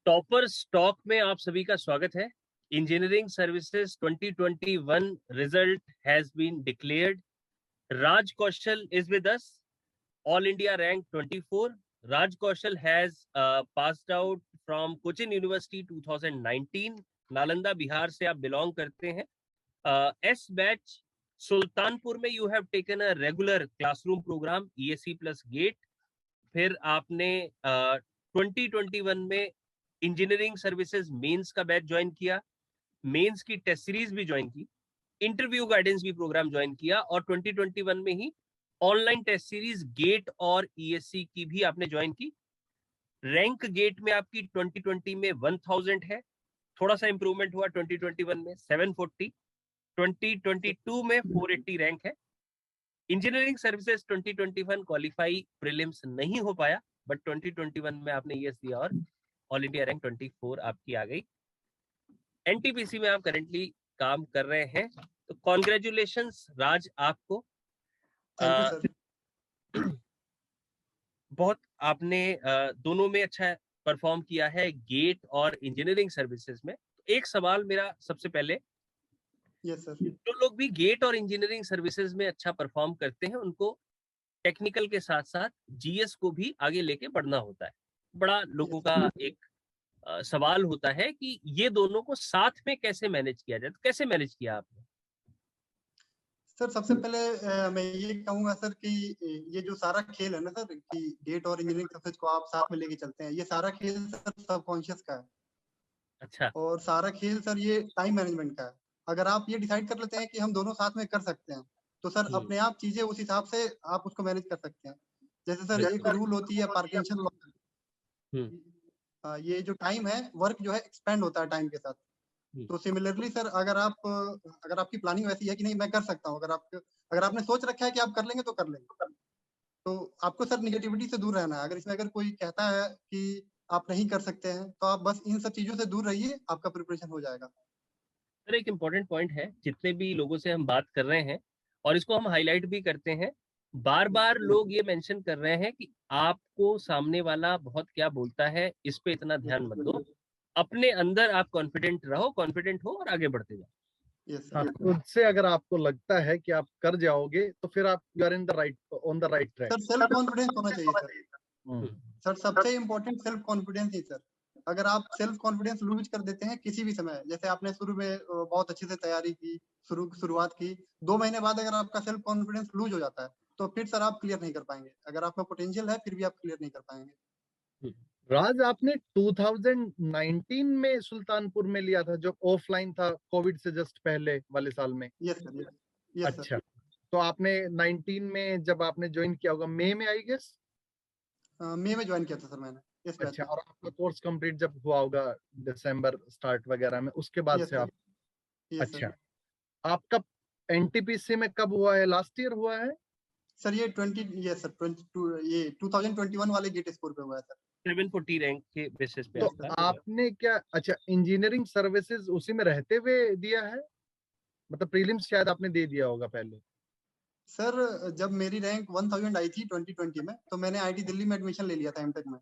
Topper stock में आप सभी का स्वागत है। Engineering services 2021 result has been declared. Raj Kaushal is with us, All India rank 24. Raj Kaushal has passed out from Cochin University 2019. Nalanda Bihar से आप बिलोंग करते हैं। एस बैच सुल्तानपुर में you have taken a regular classroom programme ESE plus GATE. फिर आपने 2021 में engineering services mains का batch join किया, मेंस की टेस्ट सीरीज भी ज्वाइन की, इंटरव्यू गाइडेंस भी प्रोग्राम ज्वाइन किया और 2021 में ही ऑनलाइन टेस्ट सीरीज गेट और ESE की भी आपने ज्वाइन की। रैंक गेट में आपकी 2020 में 1000 है, थोड़ा सा इंप्रूवमेंट हुआ 2021 में 740, 2022 में 480 रैंक है। इंजीनियरिंग सर्विसेज 2021 क्वालिफाई प्रीलिम्स नहीं हो पाया, बट 2021 में आपने ES दिया और ऑल इंडिया रैंक 24 आपकी आ गई। NTPC में आप करेंटली काम कर रहे हैं, तो कॉन्ग्रेचुलेशंस राज आपको। बहुत आपने दोनों में अच्छा परफॉर्म किया है, गेट और इंजीनियरिंग सर्विसेज में। एक सवाल मेरा सबसे पहले, यस सर, जो लोग भी गेट और इंजीनियरिंग सर्विसेज में अच्छा परफॉर्म करते हैं उनको टेक्निकल के साथ साथ GS को भी आगे लेके बढ़ना होता है। बड़ा लोगों का एक सवाल होता है कि ये दोनों को साथ में कैसे मैनेज किया जाए, तो कैसे मैनेज किया आपने? सर सबसे पहले मैं ये कहूंगा सर कि ये जो सारा खेल है ना सर, कि गेट और इंजीनियरिंग सर्विसेज को आप साथ में लेके चलते हैं, ये सारा खेल सर सबकॉन्शियस का है। अच्छा। और सारा खेल सर ये टाइम मैनेजमेंट का है। अगर आप ये डिसाइड कर लेते हैं कि हम दोनों साथ में कर सकते हैं, तो सर अपने आप चीजें उस हिसाब से आप उसको मैनेज कर सकते हैं। जैसे सर एक रूल होती है पार्किंसन लॉ, ये जो टाइम है, वर्क जो है एक्सपेंड होता है टाइम के साथ। तो सिमिलरली सर अगर आपकी प्लानिंग वैसी है कि नहीं मैं कर सकता हूँ, अगर आपने सोच रखा है कि आप कर लेंगे तो कर लेंगे, तो आपको सर निगेटिविटी से दूर रहना है। अगर इसमें अगर कोई कहता है कि आप नहीं कर सकते हैं, तो आप बस इन सब चीजों से दूर रहिए, आपका प्रिपरेशन हो जाएगा। सर एक इम्पोर्टेंट पॉइंट है, जितने भी लोगों से हम बात कर रहे हैं और इसको हम हाईलाइट भी करते हैं, बार बार लोग ये मेंशन कर रहे हैं कि आपको सामने वाला बहुत क्या बोलता है इस पे इतना ध्यान मत दो, अपने अंदर आप कॉन्फिडेंट रहो, कॉन्फिडेंट हो और आगे बढ़ते जाओ। हाँ, खुद से अगर आपको लगता है कि आप कर जाओगे तो फिर आप you are in the right, on the right track. Sir self confidence होना चाहिए सर। सर सबसे इम्पोर्टेंट सेल्फ कॉन्फिडेंस ही सर। अगर आप सेल्फ कॉन्फिडेंस लूज कर देते हैं किसी भी समय, जैसे आपने शुरू में बहुत अच्छे से तैयारी की, शुरुआत की, 2 महीने बाद अगर आपका सेल्फ कॉन्फिडेंस लूज हो जाता है, तो फिर सर आप क्लियर नहीं कर पाएंगे। अगर आप में पोटेंशियल है फिर भी आप क्लियर नहीं कर पाएंगे। राज, आपने 2019 में सुल्तानपुर में लिया था जो ऑफलाइन था, कोविड से जस्ट पहले वाले साल में? Yes sir, yes sir. अच्छा, तो आपने 19 में जब आपने ज्वाइन किया होगा मई में, आई गेस मई में ज्वाइन किया था सर मैंने। अच्छा, और आपका कोर्स कंप्लीट जब हुआ होगा दिसंबर स्टार्ट वगैरह में, उसके बाद से आप? अच्छा, आपका NTPC में कब हुआ है? लास्ट ईयर हुआ है सर? ये 2021 वाले गेट स्कोर पे हुआ है सर, 740 रैंक के बेसिस पे। तो आपने क्या, अच्छा, इंजीनियरिंग सर्विसेज उसी में रहते हुए दिया है? मतलब प्रीलिम्स शायद आपने दे दिया होगा पहले। सर जब मेरी रैंक 1000 आई थी 2020 में, तो मैंने IIT दिल्ली में एडमिशन ले लिया था एमटेक में,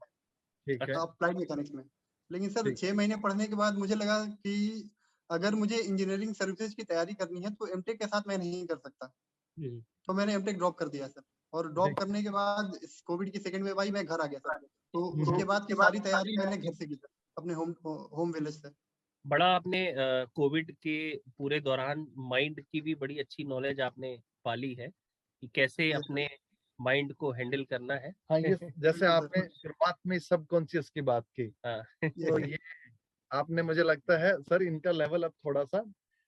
ठीक है, अप्लाइड मैकेनिक्स में। लेकिन सर 6 महीने पढ़ने के बाद मुझे लगा कि अगर मुझे इंजीनियरिंग सर्विसेज की तैयारी करनी है तो एमटेक के साथ मैं नहीं कर सकता, तो मैंने एमटेक ड्रॉप कर दिया सर। और ड्रॉप करने के बाद कोविड की सेकंड वेव आई, मैं घर आ गया सर। तो उसके बाद की सारी तैयारी मैंने घर से की सर, अपने होम विलेज से। बड़ा आपने कोविड के पूरे दौरान माइंड की भी बड़ी अच्छी नॉलेज आपने पाली है कि कैसे अपने माइंड को हैंडल करना है। हाँ, ये जैसे आपने शुरुआत में सबकॉन्शियस की बात की, तो ये आपने, मुझे लगता है सर इनका लेवल अब थोड़ा सा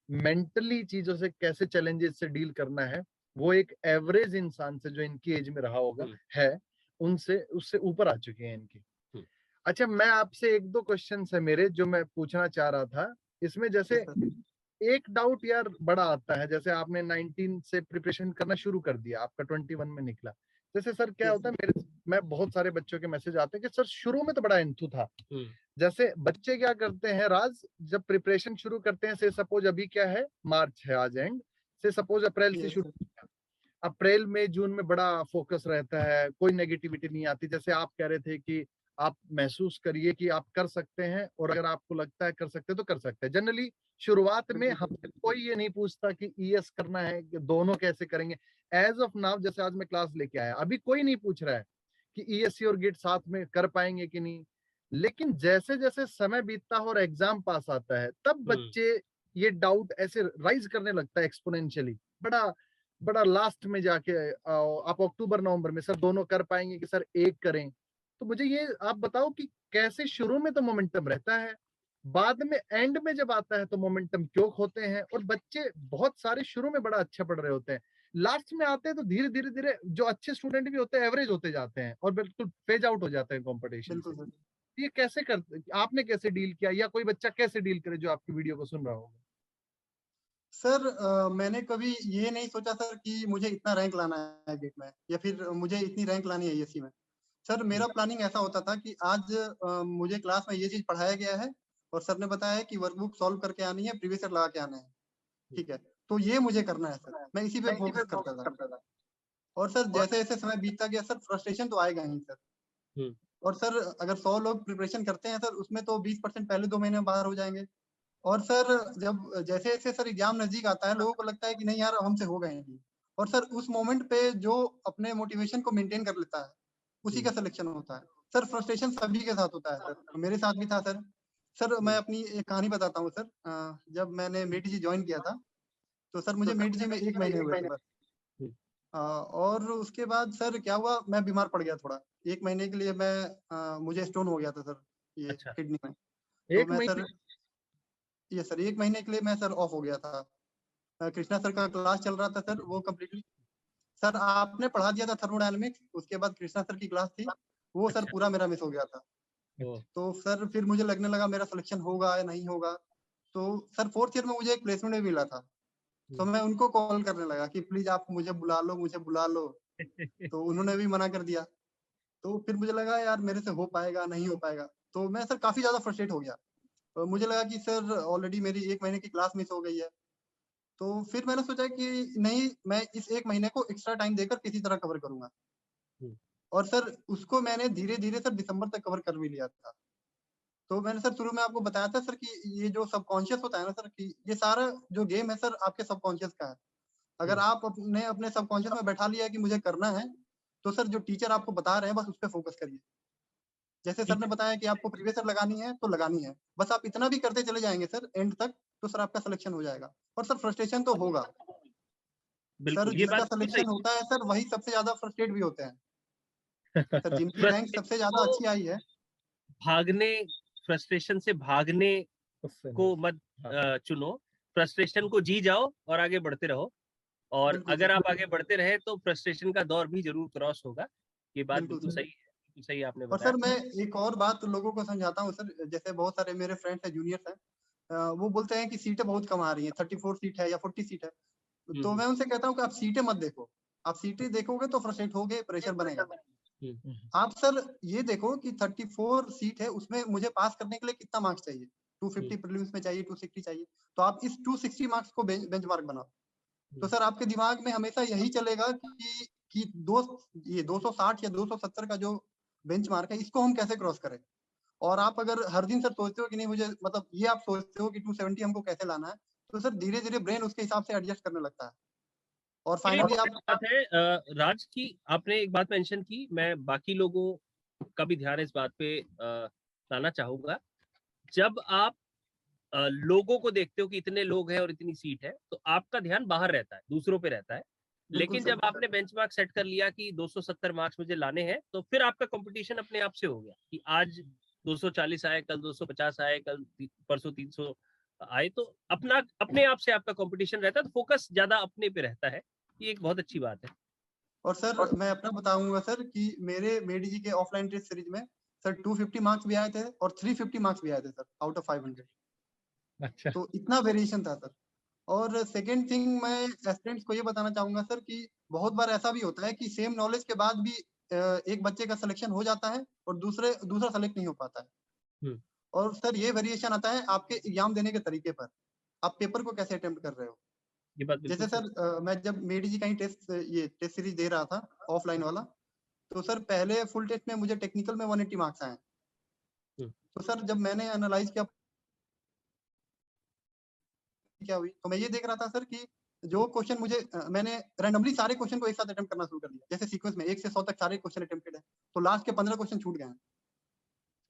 मेंटली चीजों से कैसे चैलेंजेस से डील करना है, वो एक एवरेज इंसान से जो इनकी एज में रहा होगा है, उनसे उससे ऊपर आ चुके हैं इनकी। अच्छा, मैं आपसे एक दो क्वेश्चन है मेरे जो मैं पूछना चाह रहा था इसमें। जैसे एक डाउट यार बड़ा आता है, जैसे आपने 19 से प्रिपरेशन करना शुरू कर दिया, आपका 21 में निकला। जैसे सर क्या होता है, मैं बहुत सारे बच्चों के मैसेज आते हैं कि सर शुरू में तो बड़ा इंथू था। जैसे बच्चे क्या करते हैं राज, जब प्रिपरेशन शुरू करते हैं, से सपोज अभी क्या है, मार्च है आज एंड, से सपोज अप्रैल से शुरू, अप्रैल में जून में बड़ा फोकस रहता है, कोई नेगेटिविटी नहीं आती। जैसे आप कह रहे थे कि आप महसूस करिए कि आप कर सकते हैं, और अगर आपको लगता है कर सकते हैं तो कर सकते हैं। जनरली शुरुआत में हमसे कोई ये नहीं पूछता कि ईएस करना है कि दोनों कैसे करेंगे। एज ऑफ नाउ, जैसे आज मैं क्लास लेके आया, अभी कोई नहीं पूछ रहा है कि ईएससी और गिट साथ में कर पाएंगे कि नहीं। लेकिन जैसे जैसे समय बीतता है और एग्जाम पास आता है, तब बच्चे ये डाउट ऐसे राइज करने लगता है एक्सपोनेंशियली, बड़ा बड़ा लास्ट में जाके आप अक्टूबर नवंबर में सर दोनों कर पाएंगे कि सर एक करें। तो मुझे ये आप बताओ कि कैसे शुरू में तो मोमेंटम रहता है, बाद में एंड में जब आता है तो मोमेंटम क्यों खोते हैं, और बच्चे बहुत सारे शुरू में बड़ा अच्छा पढ़ रहे होते हैं, लास्ट में आते हैं तो धीरे धीरे धीरे जो अच्छे स्टूडेंट भी होते हैं एवरेज होते जाते हैं और बिल्कुल फेज आउट हो जाते हैं कंपटीशन से। ये कैसे करते, आपने कैसे डील किया, या कोई बच्चा कैसे डील करे जो आपकी वीडियो को सुन रहा होगा? सर मैंने कभी ये नहीं सोचा सर कि मुझे इतना रैंक लाना है गेट में, या फिर मुझे इतनी रैंक लानी है ईएससी में। सर मेरा प्लानिंग ऐसा होता था कि आज मुझे क्लास में ये चीज पढ़ाया गया है और सर ने बताया है कि वर्कबुक सॉल्व करके आनी है, प्रीवियस ईयर लगा के आना है, ठीक है, तो ये मुझे करना है सर, मैं इसी पे फोकस करता था। और सर जैसे जैसे समय बीतता गया सर, फ्रस्ट्रेशन तो आएगा ही सर। और सर अगर 100 लोग प्रिपरेशन करते हैं सर, उसमें तो 20% पहले 2 महीने में बाहर हो जाएंगे। और सर जब जैसे जैसे सर एग्जाम नजदीक आता है, लोगों को लगता है कि नहीं यार हमसे हो गए हैं। और सर उस मोमेंट पे जो अपने मोटिवेशन को मेंटेन कर लेता है, उसी का सिलेक्शन होता है। सर फ्रस्ट्रेशन सभी के साथ होता है सर, मेरे साथ भी था सर। सर मैं अपनी एक कहानी बताता हूँ सर। जब मैंने मेडीजी ज्वाइन किया था, तो सर मुझे मेडीजी में 1 महीने हुए थे बस। और उसके बाद सर क्या हुआ, मैं बीमार पड़ गया थोड़ा। 1 महीने के लिए मैं मुझे स्टोन हो गया था सर, ये किडनी में। तो मैं सर ये सर 1 महीने के लिए मैं सर ऑफ हो गया था। कृष्णा सर का क्लास चल रहा था सर, वो कम्प्लीटली सर आपने पढ़ा दिया था थर्मोडायनेमिक्स, उसके बाद कृष्णा सर की क्लास थी, वो सर पूरा मेरा मिस हो गया था। तो सर फिर मुझे लगने लगा मेरा सिलेक्शन होगा या नहीं होगा। तो सर 4th ईयर में मुझे एक प्लेसमेंट भी मिला था, तो मैं उनको कॉल करने लगा कि प्लीज आप मुझे बुला लो, मुझे बुला लो। तो उन्होंने भी मना कर दिया। तो फिर मुझे लगा यार मेरे से हो पाएगा नहीं हो पाएगा, तो मैं सर काफी ज्यादा फ्रस्ट्रेट हो गया। तो मुझे लगा कि सर ऑलरेडी मेरी 1 महीने की क्लास मिस हो गई है। तो फिर मैंने सोचा कि नहीं, मैं इस 1 महीने को एक्स्ट्रा टाइम देकर किसी तरह कवर करूंगा। और सर उसको मैंने धीरे धीरे सर दिसंबर तक कवर कर भी लिया था। तो मैंने सर शुरू में आपको बताया था सर कि ये जो सबकॉन्शियस होता है ना सर, कि ये सारा जो गेम है सर आपके सबकॉन्शियस का है। अगर आप अपने अपने सबकॉन्शियस में बैठा लिया कि मुझे करना है, तो सर जो टीचर आपको बता रहे हैं बस उस पर फोकस करिए। जैसे सर ने बताया कि आपको प्रीवियस ईयर लगानी है तो लगानी है, बस आप इतना भी करते चले जाएंगे सर एंड तक, तो सर आपका सिलेक्शन हो जाएगा। और सर फ्रस्ट्रेशन तो होगा सर, जिसका सिलेक्शन होता है सर वही सबसे ज्यादा फ्रस्ट्रेट भी होते हैं सर, जिनकी रैंक सबसे ज्यादा अच्छी आई है। भागने, फ्रस्ट्रेशन से भागने को मत चुनो, फ्रस्ट्रेशन को जी जाओ और आगे बढ़ते रहो। और अगर आप आगे बढ़ते रहे तो फ्रस्ट्रेशन का दौर भी जरूर क्रॉस होगा। ये बात बिल्कुल सही है, बिल्कुल सही आपने बताया। और सर मैं एक और बात लोगों को समझाता हूँ सर, जैसे बहुत सारे मेरे फ्रेंड्स हैं, जूनियर्स हैं, वो बोलते हैं कि सीटें बहुत कम आ रही हैं, 34 सीट है या 40 सीट है। तो मैं उनसे कहता हूँ कि आप सीटें मत देखो, आप सीटें देखोगे तो फ्रस्ट्रेट होगे, प्रेशर बनेगा। आप सर ये देखो कि 34 सीट है, उसमें मुझे पास करने के लिए कितना मार्क्स चाहिए, 250 प्रीलिम्स में चाहिए, 260 चाहिए, तो आप इस 260 मार्क्स को बेंचमार्क बनाओ। तो सर आपके दिमाग में हमेशा यही चलेगा कि ये 260 या 270 का जो बेंचमार्क है, इसको हम कैसे क्रॉस करें। और आप अगर हर दिन सर सोचते हो कि नहीं मुझे, मतलब ये आप सोचते हो कि 270 हमको कैसे लाना है, तो सर धीरे धीरे ब्रेन उसके हिसाब से एडजस्ट करने लगता है। और फाइनली बात है राज की, आपने एक बात मेंशन की, मैं बाकी लोगों का भी ध्यान इस बात पे लाना चाहूंगा। जब आप लोगों को देखते हो कि इतने लोग हैं और इतनी सीट है, तो आपका ध्यान बाहर रहता है, दूसरों पे रहता है। लेकिन जब आपने बेंचमार्क सेट कर लिया कि 270 मार्क्स मुझे लाने हैं, तो फिर आपका कंपटीशन अपने आप से हो गया कि आज 240 आए, कल 250 आए, कल परसों 300 आए, तो अपने आप से आपका कंपटीशन रहता है, तो फोकस ज्यादा अपने पे रहता है। ये एक बहुत अच्छी बात है। और सर मैं अपना बताऊंगा सर कि मेरे मेडीजी के ऑफलाइन टेस्ट सीरीज में सर 250 मार्क्स भी आए थे और 350 मार्क्स भी आए थे सर, आउट ऑफ 500। अच्छा, तो इतना वेरिएशन था सर। और सेकेंड थिंग मैं एस्पिरेंट्स को ये बताना चाहूंगा सर कि बहुत बार ऐसा भी होता है कि सेम नॉलेज के बाद भी एक बच्चे का सिलेक्शन हो जाता है और दूसरा सेलेक्ट नहीं हो पाता है। और सर ये वेरिएशन आता है आपके एग्जाम देने के तरीके पर, आप पेपर को कैसे अटेम्प्ट कर रहे हो। जैसे सर मैं जब मेडीजी का ही टेस्ट सीरीज दे रहा था ऑफलाइन वाला, तो सर पहले फुल टेस्ट में मुझे टेक्निकल में 180 मार्क्स आए, तो सर जब मैंने एनालाइज किया क्या हुई, तो मैं ये देख रहा था सर कि जो क्वेश्चन मुझे मैंने रैंडमली सारे क्वेश्चन को एक साथ अटेम्प्ट करना शुरू कर दिया, जैसे सीक्वेंस में 1 से 100 तक सारे क्वेश्चन अटेम्प्टेड है, तो लास्ट के 15 क्वेश्चन छूट गए हैं।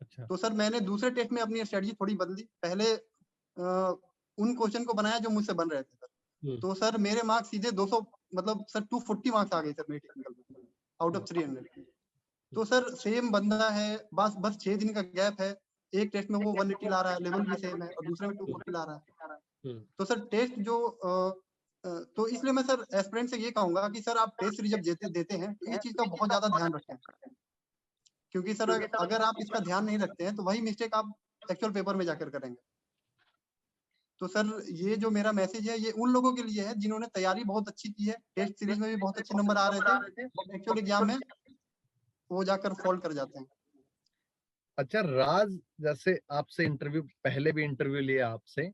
अच्छा। तो सर मैंने दूसरे टेस्ट में अपनी स्ट्रेटजी थोड़ी बदली, पहले उन क्वेश्चन को बनाया जो मुझसे बन रहे थे सर। तो सर मेरे मार्क्स सीधे 200 मतलब सर 240 मार्क्स आ गए सर मेरे टेक्निकल में आउट ऑफ 300। तो सर सेम बंदा है, बस 6 दिन का गैप है, एक टेस्ट में वो 180 ला रहा है, लेवल भी सेम है, और दूसरे में 240 ला रहा है। तो सर टेस्ट जो तो इसलिए मैं सर एस्पिरेंट से ये कहूंगा कि सर आप टेस्ट सीरीज जब देते हैं तो ये चीज का बहुत ज्यादा ध्यान रखें, क्योंकि सर अगर आप इसका ध्यान नहीं रखते हैं तो वही मिस्टेक आप एक्चुअल पेपर में जाकर करेंगे। तो सर ये जो मेरा मैसेज है ये उन लोगों के लिए है जिन्होंने तैयारी बहुत अच्छी की है, टेस्ट सीरीज में भी बहुत अच्छे नंबर आ रहे थे, एक्चुअल एग्जाम में वो जाकर फॉल्ट कर जाते हैं। अच्छा राज, जैसे आपसे इंटरव्यू पहले भी इंटरव्यू लिया आपसे,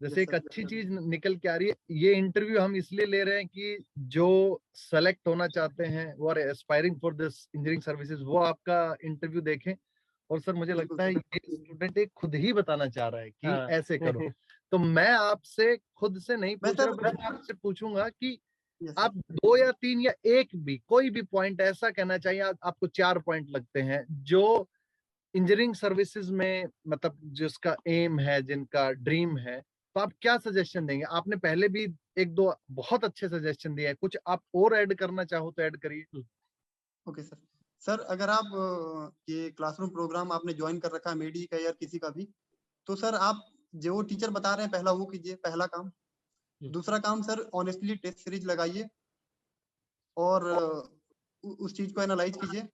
जैसे एक अच्छी चीज निकल के आ रही है, ये इंटरव्यू हम इसलिए ले रहे हैं कि जो सेलेक्ट होना चाहते हैं वो are aspiring for this engineering services, वो आपका इंटरव्यू देखें। और सर मुझे लगता है ये स्टूडेंट एक खुद ही बताना चाह रहा है कि ऐसे करो। तो मैं आपसे खुद से नहीं पूछ रहा, मैं आपसे पूछूंगा कि आप 2 या 3 या 1 भी कोई भी पॉइंट ऐसा कहना चाहिए, आपको 4 पॉइंट लगते हैं जो इंजीनियरिंग सर्विसेज में मतलब जिसका एम है, जिनका ड्रीम है, तो आप क्या सजेशन देंगे? आपने पहले भी 1-2 बहुत अच्छे सजेशन दिए हैं, कुछ आप और ऐड करना चाहो तो ऐड करिए। Okay sir. सर अगर आप ये क्लासरूम प्रोग्राम आपने ज्वाइन कर रखा है मेडी का या किसी का भी, तो सर आप जो टीचर बता रहे हैं पहला वो कीजिए, पहला काम। दूसरा काम सर ऑनेस्टली टेस्ट सीरीज लगाइए और उस चीज को एनालाइज कीजिए।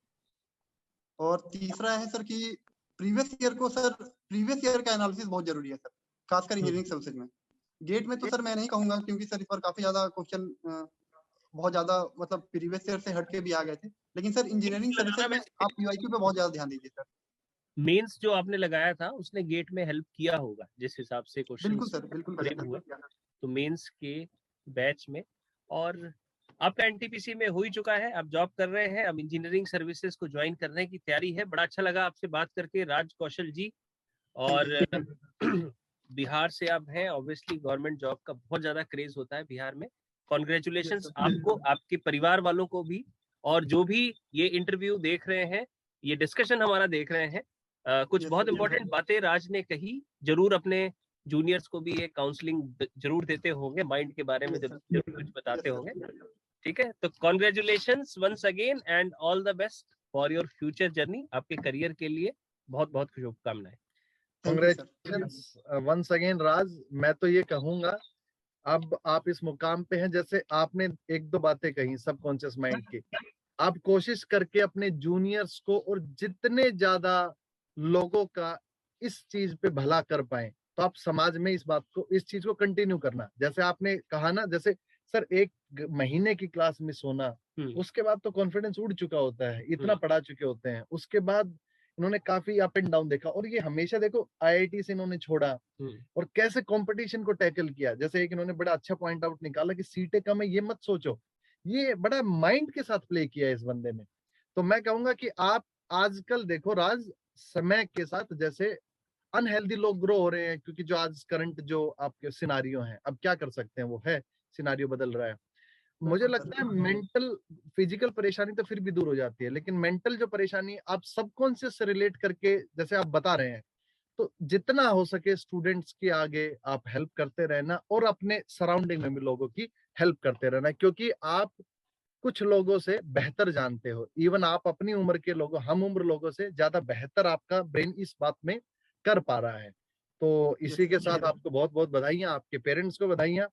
और तीसरा है सर कि प्रीवियस ईयर का एनालिसिस बहुत जरूरी है सर, खासकर इंजीनियरिंग सर्विसेज में। गेट में तो सर मैं नहीं कहूंगा, क्योंकि सर इस पर काफी ज्यादा क्वेश्चन बहुत ज्यादा मतलब प्रीवियस ईयर से हटके भी आ गए थे, लेकिन सर इंजीनियरिंग सर्विसेज में आप पीवाईक्यू पे बहुत ज्यादा ध्यान दीजिए सर। मेंस जो आपने लगाया था उसने गेट में हेल्प किया होगा जिस हिसाब से क्वेश्चन बिल्कुल सर, बिल्कुल हुए तो मेंस के बैच में। और आपका एनटीपीसी में हो ही चुका है, आप जॉब कर रहे हैं, अब इंजीनियरिंग सर्विसेज को ज्वाइन करने की तैयारी है। बड़ा अच्छा लगा आपसे बात करके राज कौशल जी। और बिहार से आप हैं, ऑब्वियसली गवर्नमेंट जॉब का बहुत ज्यादा क्रेज होता है बिहार में। कॉन्ग्रेचुलेशंस आपको, आपके परिवार वालों को भी, और जो भी ये इंटरव्यू देख रहे हैं, ये डिस्कशन हमारा देख रहे हैं। कुछ बहुत इंपॉर्टेंट बातें राज ने कही, जरूर अपने जूनियर्स को भी एक काउंसलिंग जरूर देते होंगे, माइंड के बारे में जरूर कुछ बताते होंगे। ठीक है, तो congratulations once again and all the best for your future journey. आपके करियर के लिए बहुत बहुत शुभकामनाएं। Congratulations once again Raj. मैं तो ये कहूंगा अब आप इस मुकाम पे हैं, जैसे आपने 1-2 बातें कही सबकॉन्शियस माइंड की, आप कोशिश करके अपने जूनियर्स को और जितने ज्यादा लोगों का इस चीज पे भला कर पाए, तो आप समाज में इस चीज को कंटिन्यू करना। जैसे आपने कहा ना, जैसे सर 1 महीने की क्लास मिस होना, उसके बाद तो कॉन्फिडेंस उड़ चुका होता है, इतना पढ़ा चुके होते हैं, उसके बाद इन्होंने काफी अप एंड डाउन देखा, और ये हमेशा देखो आईआईटी से इन्होंने छोड़ा और कैसे कंपटीशन को टैकल किया। जैसे एक इन्होंने बड़ा अच्छा पॉइंट आउट निकाला कि सीटें कम है, ये मत सोचो, ये बड़ा माइंड के साथ प्ले किया है इस बंदे ने। तो मैं कहूंगा कि आप आजकल देखो राज, समय के साथ जैसे अनहेल्दी लोग ग्रो हो रहे हैं, क्योंकि जो आज करंट जो आपके सिनारियो हैं, अब क्या कर सकते हैं, वो है सिनारियो बदल रहा है। मुझे लगता है मेंटल फिजिकल परेशानी तो फिर भी दूर हो जाती है, लेकिन मेंटल जो परेशानी आप सबकॉन्शियस से रिलेट करके जैसे आप बता रहे हैं, तो जितना हो सके स्टूडेंट्स के आगे आप हेल्प करते रहना और अपने सराउंडिंग में भी लोगों की हेल्प करते रहना, क्योंकि आप कुछ लोगों से बेहतर जानते हो। इवन आप अपनी उम्र के लोगों, हम उम्र लोगों से ज्यादा बेहतर आपका ब्रेन इस बात में कर पा रहा है। तो इसी के साथ आपको बहुत बहुत बधाइयां, आपके पेरेंट्स को बधाइयां।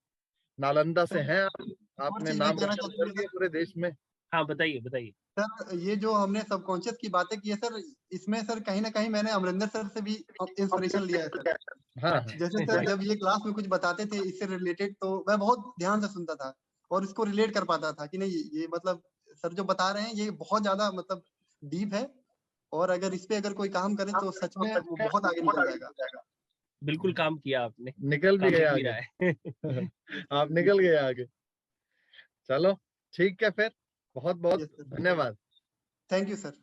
नालंदा से हैं आप, आपने नाम रोशन कर दिया पूरे देश में। हाँ बताइए बताइए सर। ये जो हमने सबकॉन्शियस की बातें की है सर, इसमें सर कहीं ना कहीं मैंने अमरिंदर सर से भी इंस्पिरेशन लिया है सर। हाँ जैसे सर जब ये क्लास में कुछ बताते थे इससे रिलेटेड, तो मैं बहुत ध्यान से सुनता था और इसको रिलेट कर पाता था कि नहीं ये मतलब सर जो बता रहे हैं ये बहुत ज्यादा मतलब डीप है, और अगर इस पे अगर कोई काम करे तो सच में वो बहुत आगे निकल जाएगा। बिल्कुल काम किया आपने, निकल भी गया आगे। आप निकल गए आगे। चलो ठीक है फिर, बहुत बहुत धन्यवाद। Thank you sir.